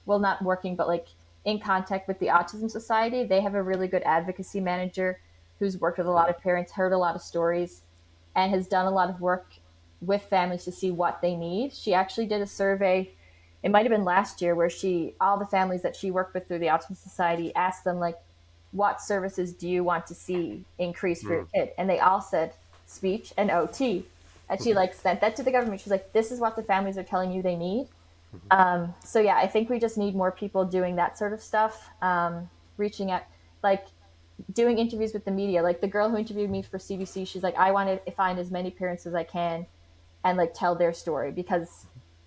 not working, but like in contact with the Autism Society. They have a really good advocacy manager who's worked with a lot of parents, heard a lot of stories, and has done a lot of work with families to see what they need. She actually did a survey, it might have been last year, where all the families that she worked with through the Autism Society asked them, like, what services do you want to see increase for your kid? And they all said speech and OT. And she like sent that to the government. She's like, this is what the families are telling you they need. So yeah, I think we just need more people doing that sort of stuff. Reaching out, like doing interviews with the media. Like the girl who interviewed me for CBC, she's like, I want to find as many parents as I can and like tell their story, because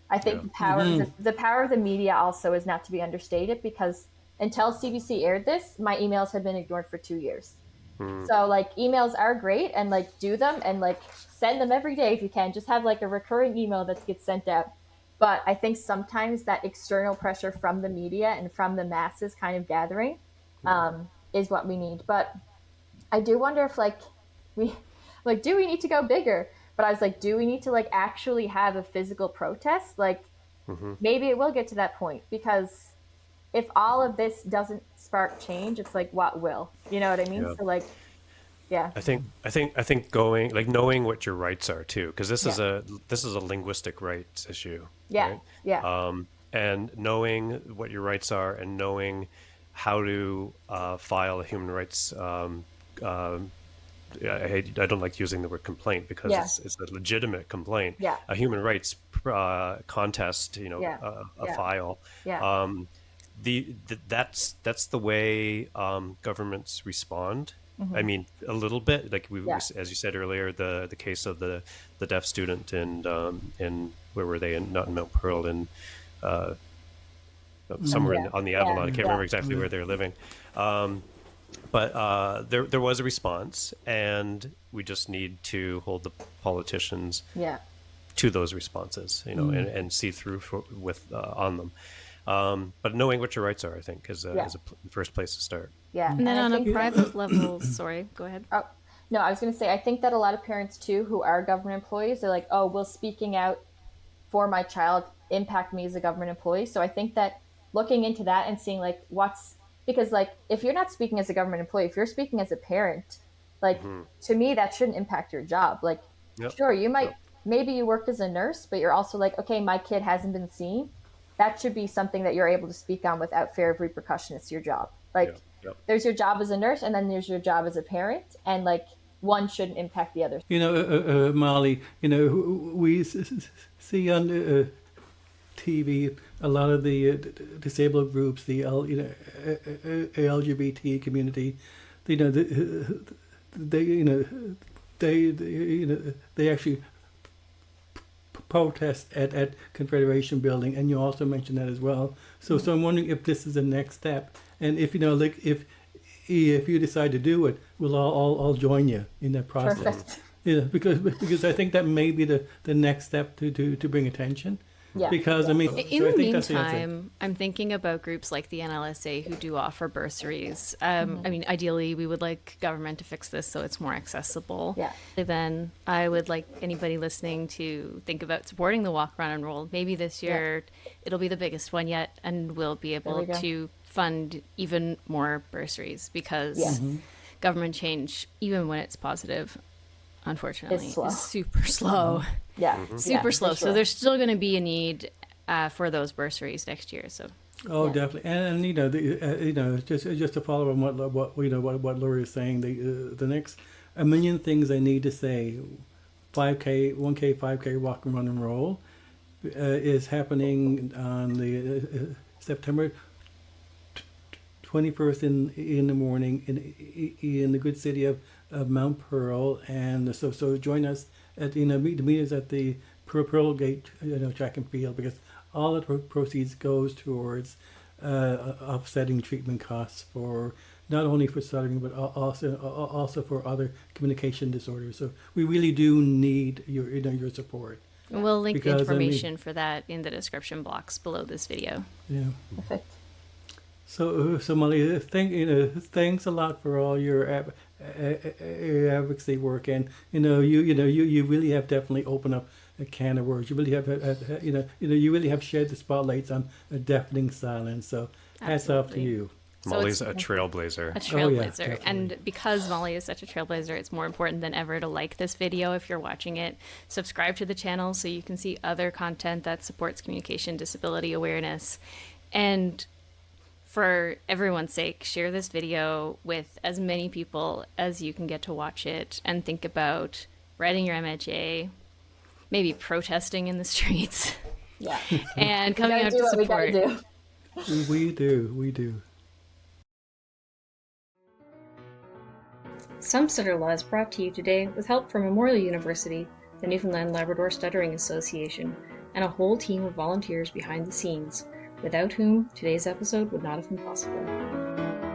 I think the power of the media also is not to be understated, because until CBC aired this, my emails had been ignored for 2 years. So like emails are great, and like do them and like send them every day if you can. Just have like a recurring email that gets sent out. But I think sometimes that external pressure from the media and from the masses kind of gathering is what we need. But I do wonder if do we need to go bigger? But I was like, do we need to like actually have a physical protest? Like maybe it will get to that point, because if all of this doesn't spark change, it's like, what will? You know what I mean? Yeah. So like, yeah. I think going like knowing what your rights are too, because this is a linguistic rights issue. Yeah. Right? Yeah. And knowing what your rights are and knowing how to file a human rights. I don't like using the word complaint, because it's a legitimate complaint. Yeah. A human rights contest. A file. Yeah. That's the way governments respond. I mean, a little bit like as you said earlier, the case of the deaf student in where were they, not in Mount Pearl, in somewhere on the Avalon. I can't remember exactly where they're living. But there was a response, and we just need to hold the politicians to those responses, and see through on them. But knowing what your rights are, I think, is a first place to start. Yeah. And then on a private level, sorry, go ahead. Oh, no, I was going to say, I think that a lot of parents too, who are government employees, they're like, oh, will speaking out for my child impact me as a government employee? So I think that looking into that and seeing like because like, if you're not speaking as a government employee, if you're speaking as a parent, like to me, that shouldn't impact your job. Like, sure, you might, maybe you work as a nurse, but you're also like, okay, my kid hasn't been seen. That should be something that you're able to speak on without fear of repercussion. It's your job. Like there's your job as a nurse, and then there's your job as a parent, and like one shouldn't impact the other. Molly, we see on TV a lot of the disabled groups, the LGBT community, they actually protest at Confederation Building, and you also mentioned that as well. So I'm wondering if this is the next step, and if if you decide to do it, we'll all join you in that process. Perfect. Yeah, because I think that may be the next step to bring attention. Yeah. Because I mean, In so I the think that's the answer. meantime, I'm thinking about groups like the NLSA who do offer bursaries. I mean, ideally, we would like government to fix this so it's more accessible. Yeah. Then I would like anybody listening to think about supporting the Walk, Run, Enroll. Maybe this year it'll be the biggest one yet, and we'll be able to fund even more bursaries because government change, even when it's positive, unfortunately, is super slow. Yeah. Super slow. For sure. So there's still going to be a need for those bursaries next year. So Definitely, and just to follow on what Lori is saying, the next a million things I need to say, 5K, 1K, 5K walk and run and roll is happening on the September 21st in the morning in the good city of Mount Pearl, and so join us at meet us at the Pearl Gate track and field, because all the proceeds goes towards offsetting treatment costs for not only for stuttering but also for other communication disorders. So we really do need your support. we'll link the Because, I mean- information for that in the description box below this video. Yeah. Perfect. So Molly, thanks a lot for all your advocacy work, and you really have definitely opened up a can of worms. You really have you really have shed the spotlights on a deafening silence. So hats off to Absolutely. you. So Molly's it's a trailblazer. a trailblazer. definitely. And because Molly is such a trailblazer, it's more important than ever to like this video if you're watching it. Subscribe to the channel so you can see other content that supports communication disability awareness. And for everyone's sake, share this video with as many people as you can get to watch it, and think about writing your MHA, maybe protesting in the streets, Yeah. and We coming gotta out do to what we support. gotta do. We do. Some Stutter Luh is brought to you today with help from Memorial University, the Newfoundland and Labrador Stuttering Association, and a whole team of volunteers behind the scenes, without whom today's episode would not have been possible.